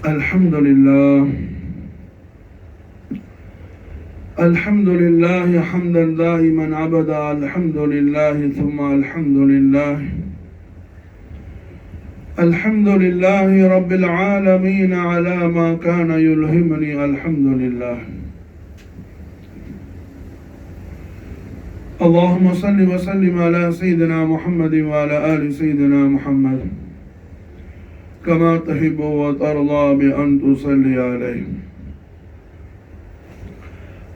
الحمد لله الحمد لله حمدا دائما أبدا. الحمد لله ثم الحمد لله. الحمد لله رب العالمين على ما كان يلهمني. الحمد لله. اللهم صل وسلم على سيدنا محمد وعلى آل سيدنا محمد كما تحب وترضى بأن تصلي عليه.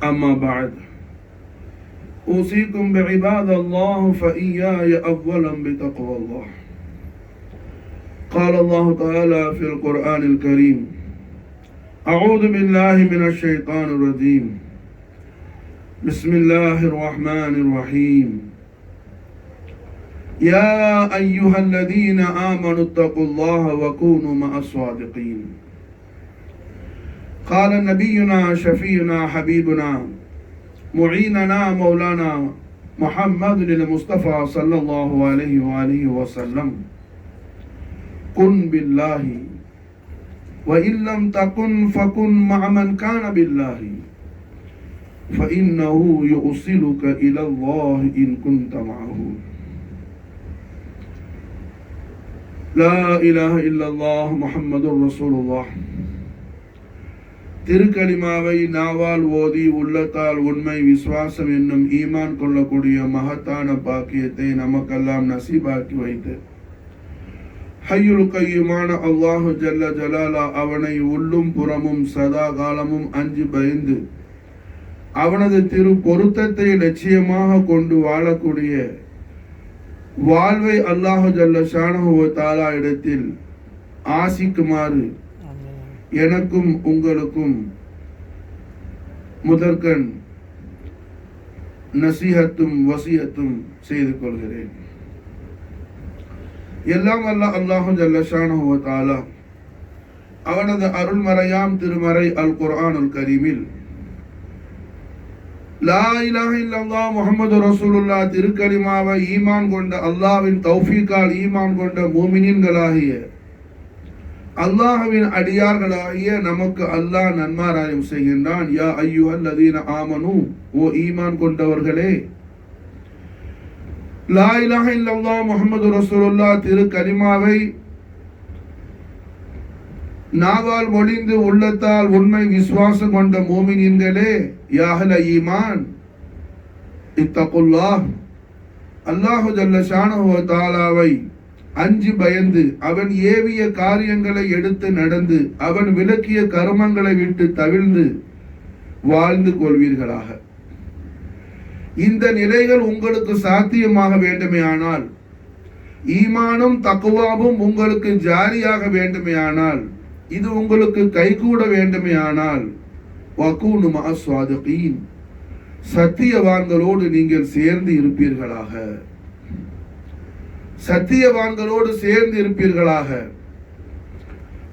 أما بعد، أوصيكم بعباد الله فإياي أولا بتقوى الله. قال الله تعالى في القرآن الكريم: أعوذ بالله من الشيطان الرجيم. بسم الله الرحمن الرحيم. يا أيها الذين آمنوا اتقوا الله وكونوا مع الصادقين. قال نبينا شفيعنا حبيبنا معيننا مولانا محمد المصطفى صلى الله عليه وآله وسلم: كن بالله وإن لم تكن فكن مع من كان بالله فإنه يوصلك إلى الله إن كنت معه. لا إله إلا الله محمد رسول الله. திருக்கலிமாவை நாவால் ஓதி உள்ளத்தால் உண்மை விசுவாசம் என்னும் ஈமான் கொள்ளக்கூடிய மகத்தான பாக்கியத்தை நமக்கெல்லாம் நசீபாக்கி வைத்து ஹய்யுல் கய்யுமான அல்லாஹு ஜல்ல ஜலாலா அவனை உள்ளும் புறமும் சதா காலமும் அஞ்சு பயந்து அவனது திரு பொருத்தத்தை லட்சியமாக கொண்டு வாழக்கூடிய வாழ்வை அல்லாஹு ஜல்ல ஷானஹு வ தஆலா இடத்தில் ஆசிக்குமாறு எனக்கும் உங்களுக்கும் முதற்கண் நசீஹத்தும் வசியத்தும் செய்து கொள்கிறேன். எல்லாம் வல்ல அல்லாஹு ஜல்ல ஷானஹு வ தஆலா அவனது அருள்மறையாம் திருமறை அல் குர்ஆனுல் கரீமில் லா இலாஹ இல்லல்லாஹ் முஹம்மது ரசூலுல்லாஹ் திருக்கலிமாவை ஈமான் கொண்ட அல்லாஹ்வின் தௌஃபீக்கால் ஈமான் கொண்ட மூமினீன்களாகிய அல்லாஹ்வின் அடியார்களாகிய நமக்கு அல்லாஹ் நன்மாராயம் செய்கின்றான். யா அய்யுஹல்லதீன ஆமனு, ஓ ஈமான் கொண்டவர்களே, லா இலாஹ இல்லல்லாஹ் முஹம்மது ரசூலுல்லாஹ் திருக்கலிமாவை நாவால் மொழிந்து உள்ளத்தால் உண்மை விசுவாசம் கொண்ட மோமினீன்களே, யா அஹ்ல ஈமான் இத்தகுல்லாஹ், அல்லாஹு ஜல்ல ஷானஹு வ தஆலாவை அஞ்சு பயந்து அவன் ஏவிய காரியங்களை எடுத்து நடந்து அவன் விலக்கிய கர்மங்களை விட்டு தவிர்ந்து வாழ்ந்து கொள்வீர்களாக. இந்த நிலைகள் உங்களுக்கு சாத்தியமாக வேண்டுமே ஆனால், ஈமானும் தக்வாவும் உங்களுக்கு ஜாரியாக வேண்டுமே ஆனால், இது உங்களுக்கு கைகூட வேண்டுமே ஆனால், வகூனு மஅஸ் ஸாதிகீன், சத்தியவான்களோடு நீங்கள் சேர்ந்து இருப்பீர்களாக. சத்தியவான்களோடு சேர்ந்து இருப்பீர்களாக.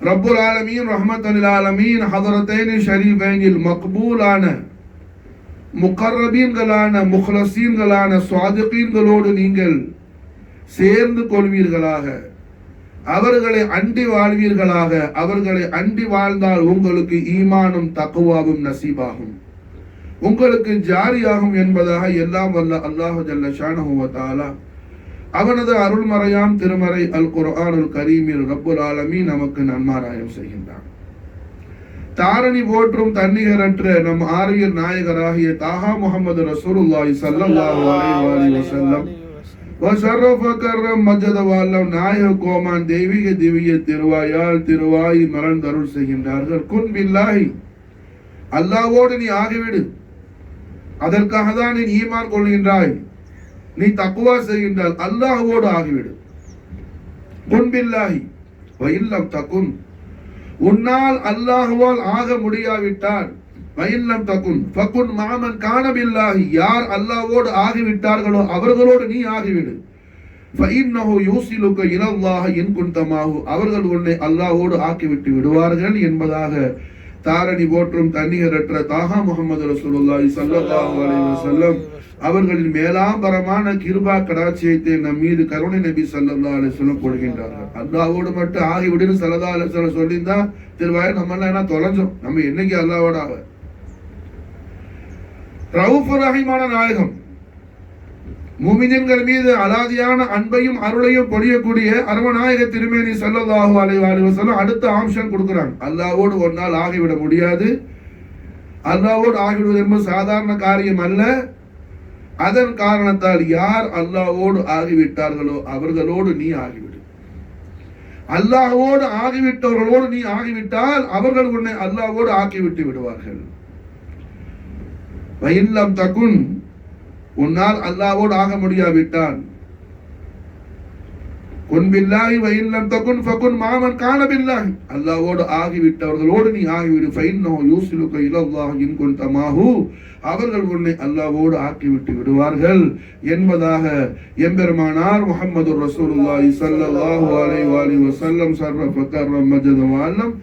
ரப்புல் ஆலமீன் ரஹ்மத்துல் ஆலமீன் ஹதரத்தைன் ஷரீஃபைனில் மக்பூலான முகர்ரபீன்களான முக்லஸீன்களான ஸாதிகீன்களோடு நீங்கள் சேர்ந்து கொள்வீர்களாக. அவர்களை அண்டி வாழ்வீர்களாக. அவர்களை அண்டி வாழ்ந்தால் உங்களுக்கு ஈமானும் தக்வாவும் நசீபாகும், உங்களுக்கு ஜாரியாகும் என்பதாக எல்லாம் வல்ல அல்லாஹு ஜல்ல ஷானஹு வ தஆலா அவனது அருள்மறையாம் திருமறை அல் குர்ஆனுல் கரீமில் ரப்புல் ஆலமீன் நமக்கு நன்மாராயம் செய்கின்றான். தாரணி போற்றும் தன்னிகரற்ற நம் ஆரியர் நாயகராகிய தாஹா முஹம்மது ரசூலுல்லாஹி ஸல்லல்லாஹு அலைஹி வஸல்லம் வஷரஃப கர்ரம் மஜத வல்லம் நாயக கோமான் தெய்வீக திவ்ய திருவாயால் திருவாய் மறந்தருள் செய்கின்றார்கள். குன் பில்லாஹி, அல்லாஹ்வோடு நீ ஆகிவிடு. அதற்காக தான் நீ ஈமான் கொள்கின்றாய், நீ தக்வா செய்கின்றால் அல்லாஹ்வோடு ஆகிவிடு. குன் பில்லாஹி வ இல்லம் தகுன், உன்னால் அல்லாஹ்வால் ஆக முடியாவிட்டால் வ இல்லம் தகுன் ஃபகுன் மஅமன் கான பில்லாஹி, யார் அல்லாஹ்வோடு ஆகிவிட்டார்களோ அவர்களோடு நீ ஆகிவிடு. ஃபஇன்னஹு யூஸிலுக இலல்லாஹி இன் குன்த மாஹு, அவர்கள் உன்னை அல்லாஹ்வோடு ஆக்கிவிட்டு விடுவார்கள் என்பதாக தாரணி போற்றும் தண்ணீரற்ற தாகா முகமது ரசூலுல்லாஹி ஸல்லல்லாஹு அலைஹி வஸல்லம் அவர்களின் மேலாம்பரமான கிருபா கடாட்சியத்தை நம் மீது கருணை நபி ஸல்லல்லாஹு அலைஹி வஸல்லம் கொடுக்கின்றார்கள். அல்லாஹ்வோடு மட்டும் ஆகிவிடுன்னு ஸல்லல்லாஹு அலைஹி வஸல்லம் சொல்லியிருந்தா திருவாய நம்ம எல்லாம் என்ன தொலைஞ்சோம். நம்ம என்னைக்கு அல்லாஹ்வோட ஆக ரவுஃப் ரஹீமான நாயகம் முஃமினீன்கள் மீது அலாதியான அன்பையும் அருளையும் பொழியக்கூடிய அரவநாயக திருமேனி ஸல்லல்லாஹு அலைஹி வஸல்லம் அடுத்த ஆப்ஷன் கொடுக்குறாங்க. அல்லாஹ்வோடு ஒரு நாள் ஆகிவிட முடியாது. அல்லாஹ்வோடு ஆகிவிடுவது என்பது சாதாரண காரியம் அல்ல. அதன் காரணத்தால் யார் அல்லாஹ்வோடு ஆகிவிட்டார்களோ அவர்களோடு நீ ஆகிவிடு. அல்லாஹ்வோடு ஆகிவிட்டவர்களோடு நீ ஆகிவிட்டால் அவர்கள் உன்னை அல்லாஹ்வோடு ஆக்கிவிட்டு விடுவார்கள். வயில்லம் தகுன், உன்னால் அல்லாஹ்வோடு ஆக முடியாவிட்டால் குன் பில்லாஹி வயில்லம் தகுன் ஃபகுன் மாமன் கான பில்லாஹி, அல்லாஹ்வோடு ஆகிவிட்டவர்களோடு நீ ஆகிவிடு. ஃபைன்னஹு யூஸிலுக இலல்லாஹ் இன் குன்த மாஹு, அவர்கள் உன்னை அல்லாஹ்வோடு ஆக்கிவிட்டு விடுவார்கள் என்பதாக எம்பெருமானார் முஹம்மது ரசூலுல்லாஹி ஸல்லல்லாஹு அலைஹி வஸல்லம் ஸர்ரஃப கர்ரம் மஜத வஅல்லம்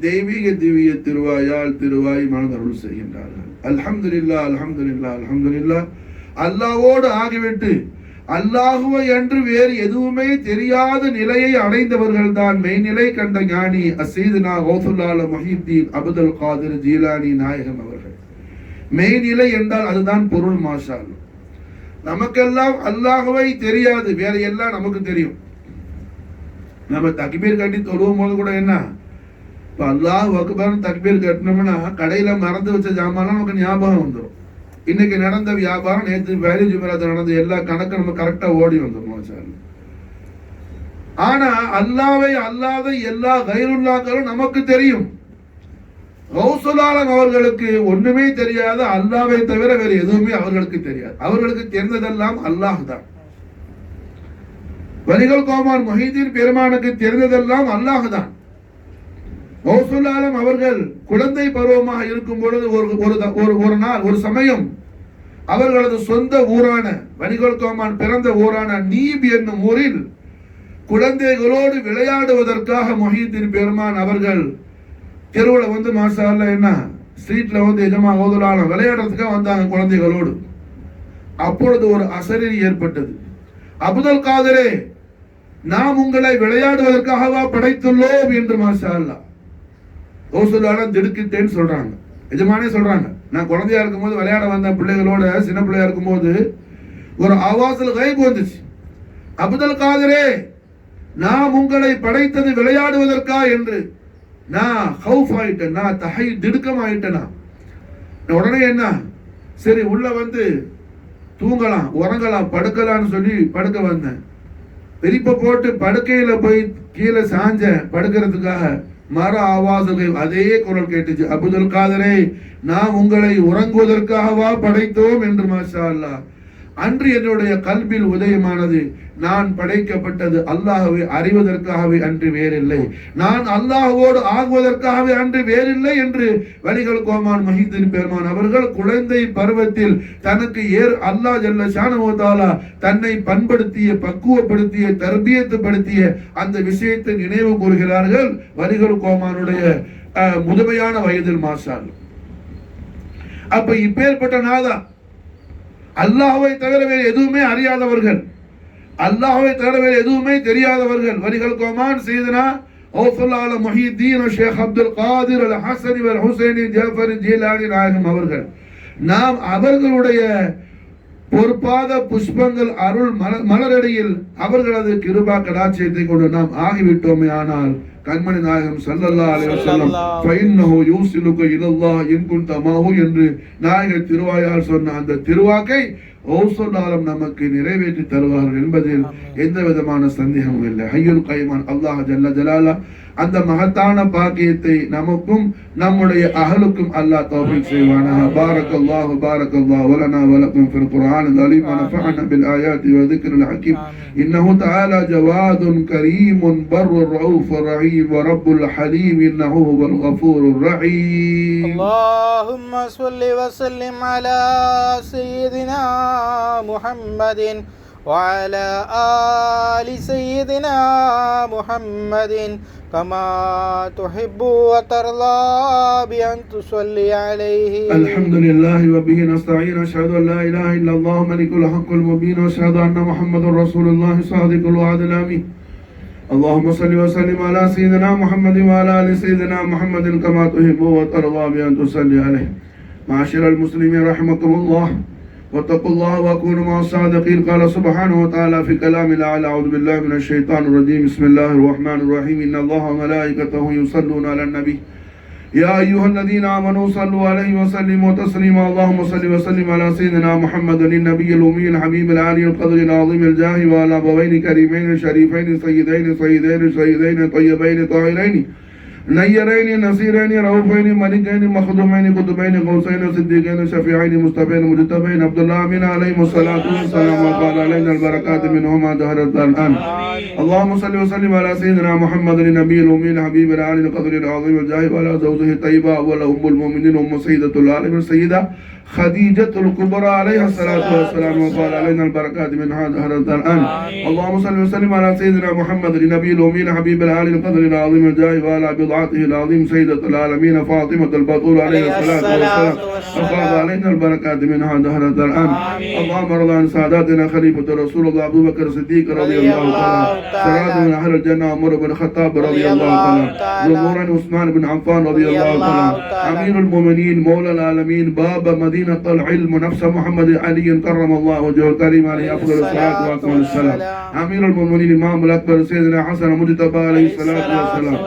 தெய்வீக திவ்ய திருவாயால் திருவாய் மனதருள் செய்கின்றார்கள். அல்ஹம்துலில்லாஹ் அல்ஹம்துலில்லாஹ் அல்ஹம்துலில்லாஹ். அல்லாஹ்வோடு ஆகிவிட்டு அல்லாஹுவை அன்று வேறு எதுவுமே தெரியாத நிலையை அடைந்தவர்கள் தான் மெய்நிலை கண்ட ஞானி அஸ்ஸீதுனா கௌசுல் முஹித்தீன் அப்துல் காதிர் ஜீலானி நாயகம் அவர்கள். மெய்நிலை என்றால் அதுதான் பொருள். மாஷா அல்லாஹ். நமக்கெல்லாம் அல்லாஹுவை தெரியாது, வேற எல்லாம் நமக்கு தெரியும். நம்ம தக்பீர் கட்டி தொழுவும் போது கூட என்ன, இப்போ அல்லாஹ் அக்பர் தக்பீர் கட்டினோம்னா கடையில மறந்து வச்ச ஜாமான் நமக்கு ஞாபகம் வந்துடும். இன்னைக்கு நடந்த வியாபாரம், நேற்று வேலை ஜுமராத்தில் நடந்த எல்லா கணக்கும் நம்ம கரெக்டா ஓடி வந்துடும். ஆனா அல்லாஹ்வை அல்லாத எல்லா கைருல்லாக்களும் நமக்கு தெரியும். கௌசுல் ஆலம் அவர்களுக்கு ஒண்ணுமே தெரியாது, அல்லாஹ்வை தவிர வேற எதுவுமே அவர்களுக்கு தெரியாது. அவர்களுக்கு தெரிந்ததெல்லாம் அல்லாஹ் தான். வலிகள் கோமான் முஹீதீன் பெருமானுக்கு தெரிந்ததெல்லாம் அல்லாஹ் தான். கௌசுல் ஆலம் அவர்கள் குழந்தை பருவமாக இருக்கும் பொழுது ஒரு நாள் ஒரு சமயம் அவர்களது சொந்த ஊரான வலிகள் கோமான் பிறந்த ஊரான நீப் என்னும் ஊரில் குழந்தைகளோடு விளையாடுவதற்காக முஹீதீன் பெருமான் அவர்கள் தெருவுல வந்து மாஷா அல்லாஹ் என்ன ஸ்ட்ரீட்ல வந்து எஜமா கௌசுல் ஆலம் விளையாடுறதுக்காக வந்தாங்க குழந்தைகளோடு. அப்பொழுது ஒரு அசரீரி ஏற்பட்டது. அப்துல் காதிரே, நாம் உங்களை விளையாடுவதற்காகவா படைத்துள்ளோம் என்று மாஷா அல்லாஹ் கௌசுல் ஆலம் திடுக்கிட்டேன்னு சொல்றாங்க. எஜமானே சொல்றாங்க, நான் குழந்தையா இருக்கும் போது விளையாட வந்த பிள்ளைகளோட சின்ன பிள்ளையா இருக்கும் போது ஒரு ஆவாசல் கைப் வந்துச்சு. அப்துல் காதிரே, நாம் உங்களை படைத்தது விளையாடுவதற்கா என்று நான் ஹவுஃப் ஆயிட்டேன், நான் திடுக்கம் ஆயிட்டேனா. உடனே என்ன, சரி உள்ள வந்து தூங்கலாம் உறங்கலாம் படுக்கலாம்னு சொல்லி படுக்க வந்தேன். பெரிப்ப போட்டு படுக்கையில போய் கீழே சாஞ்ச படுக்கிறதுக்காக மர ஆவாசல்கள் அதே குரல் கேட்டுச்சு. அப்துல் காதிரே, நாம் உங்களை உறங்குவதற்காகவா படைத்தோம் என்று. மாஷா அல்லாஹ். அன்று என்னுடைய கல்பில் உதயமானது, நான் படைக்கப்பட்டது அல்லாஹ்வை அறிவதற்காகவே அன்று வேறில்லை, நான் அல்லாஹ்வோடு ஆகுவதற்காகவே அன்று வேறில்லை என்று வலிகள் கோமான் முஹீதீன் பெருமான் அவர்கள் குழந்தை பருவத்தில் தனக்கு அல்லாஹ் ஜல்ல ஷானஹு வ தஆலா தன்னை பண்படுத்திய பக்குவப்படுத்திய தர்பியத்துப்படுத்திய அந்த விஷயத்தை நினைவு கூறுகிறார்கள். வலிகள் கோமானுடைய முதுமையான வயதில். மாஷா அல்லாஹ். அப்ப இப்பேற்பட்ட நாதா அல்லாஹ்வை தவிர வேறு எதுவுமே அறியாதவர்கள், அல்லாஹ்வை தவிர வேறு எதுவுமே தெரியாதவர்கள் வலிகள் கோமான் சையதுனா கௌசுல் ஆலம் முஹித்தீன் ஷேக் அப்துல் காதிர் அல் ஹஸனி வல் ஹுசைனி ஜஃபர் ஜீலானி நாயகம் அவர்கள். நாம் அவர்களுடைய பொற்பாத புஷ்பங்கள் அருள் மலரடியில் அவர்களது கிருபா கடாட்சியத்தை கொண்டு நாம் ஆகிவிட்டோமே. ஆனால் கண்மணி நாயகம் ஸல்லல்லாஹு அலைஹி வஸல்லம் ஃபைன்னஹு யூஸிலுக இலல்லாஹ் இன் குன்த மாஹு என்று நாயக திருவாயால் சொன்ன அந்த திருவாக்கை கௌசுல் ஆலம் நமக்கு நிறைவேற்றி தருவார்கள் என்பதில் எந்த விதமான சந்தேகமும் இல்லை. ஹய்யுல் கய்யூம் அல்லாஹ் ஜல்ல ஜலாலா அந்த மகத்தான பாக்கியத்தை நமக்கும் நம்முடைய அஹலுக்கும் அல்லாஹ் தௌஃபீக் செய்வானாக. பாரக்கல்லாஹு பாரக்கல்லாஹு லனா வ லக்கும் ஃபில் குர்ஆனில் அலீம் வ நஃபஅனா பில் ஆயாத்தி வ ذிக்ரில் ஹகீம். இன்னஹு தஆலா ஜவாதுன் கரீமுன் பர்ருர் ரഊஃபுர் ரஹீம் வ ரப்புல் ஹலீம் இன்னஹு ஹுவல் கஃபூருர் ரஹீம். அல்லாஹும்ம ஸல்லி வ ஸல்லிம் அலா சய்யிதினா முஹம்மதின் وعلى آل سيدنا محمد كما تحب وترضى بأن تصلي عليه. الحمد لله وبه نستعين. أشهد أن لا إله إلا الله ملك الحق المبين وأشهد أن محمد رسول الله صادق الوعد الأمين. اللهم صل وسلم على سيدنا محمد وعلى آل سيدنا محمد كما تحب وترضى بأن تصلي عليه. معاشر المسلمين رحمكم الله، واتقوا الله وكونوا مع الصادقين. قال سبحانه وتعالى في كلام الأعلى: أعوذ بالله من الشيطان الرجيم. بسم الله الرحمن الرحيم. إن الله وملائكته يصلون على النبي يا أيها الذين آمنوا صلوا عليه وسلموا تسليما. اللهم صل وسلم على سيدنا محمد النبي الأمي الحبيب العالي القدر العظيم الجاه وعلى أبوين كريمين شريفين سيدين طيبين طاهرين نيرين نصيرين رؤوفين ملكين مخدومين قطبين قوسين صديقين شفيعين مصطفين مجتبين عبد الله من عليهم الصلاة والسلام وقال علينا البركات منهما دهرت الآن. اللهم صل وسلم على سيدنا محمد النبي الأمي الحبيب العالي القدر العظيم الجاه وعلى زوجه الطيبة أم المؤمنين سيدة العالم السيدة خديجة الكبرى عليها الصلاة والسلام وقال علينا البركات منها دهرت الآن. اللهم صل وسلم على سيدنا محمد النبي الأمي الحبيب العالي القدر العظيم الجاه وعلى بضعته العظيم سيدة العالمين فاطمة البطول عليها الصلاة والسلام وقال علينا البركات منها دهرت الآن. اللهم ارض عن ساداتنا خليفة رسول الله أبو بكر الصديق رضي الله تعالى، سراج من أهل الجنة عمر بن الخطاب رضي الله تعالى، ذو عثمان بن عفان رضي الله تعالى، أمير المؤمنين مولى العالمين باب مدينة العلم نفس محمد علي كرم الله وجهه الكريم عليه أفضل الصلاة وأكمل السلام، أمير المؤمنين الإمام الأكبر سيدنا حسن مجتبى عليه الصلاة والسلام،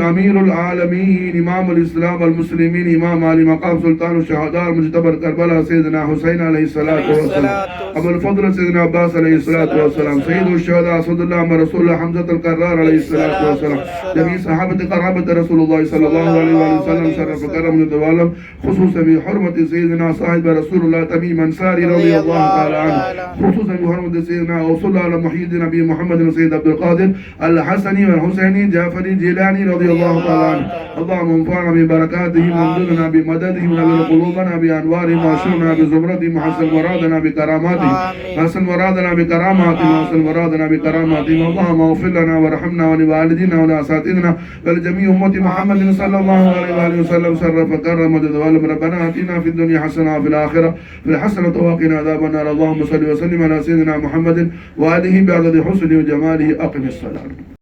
أمير العالمين إمام الإسلام المسلمين إمام علي مقام سلطان الشهداء المجتبى كربلاء سيدنا حسين عليه الصلاة والسلام، أبو الفضل سيدنا عباس عليه الصلاة والسلام، سيد الشهداء أسد الله رسول الله حمزة الكرار عليه الصلاة والسلام، جميع صحابة قرابة رسول الله صلى الله عليه وسلم شرف كرم الدوالم، خصوصا بحرمة سيدنا صاحب رسول الله تميم أنصاري رضي الله تعالى عنه، خصوصا بحرمة سيدنا وصلى على محي الدين نبي محمد سيد عبد القادر الحسني والحسيني جعفري جيلاني رضي الله تعالى عنه. اللهم انفعنا ببركاتهم وامددنا بمددهم ونور قلوبنا بأنوارهم واشرنا بزمرتهم وحسن مرادنا بكراماتهم وحسن مرادنا بكراماتهم وحسن مرادنا بكراماتهم. اللهم اغفر لنا وارحمنا ولوالدينا ولأساتذتنا ولجميع أمة محمد صلى الله عليه وآله وسلم شرف كرم وتدوالم. ربنا آتنا في الدنيا حسنة وفي الآخرة الحسنة وقنا عذاب النار. اللهم صل وسلم على سيدنا محمد وآله بعدد حسنه وجماله. أقم الصلاة.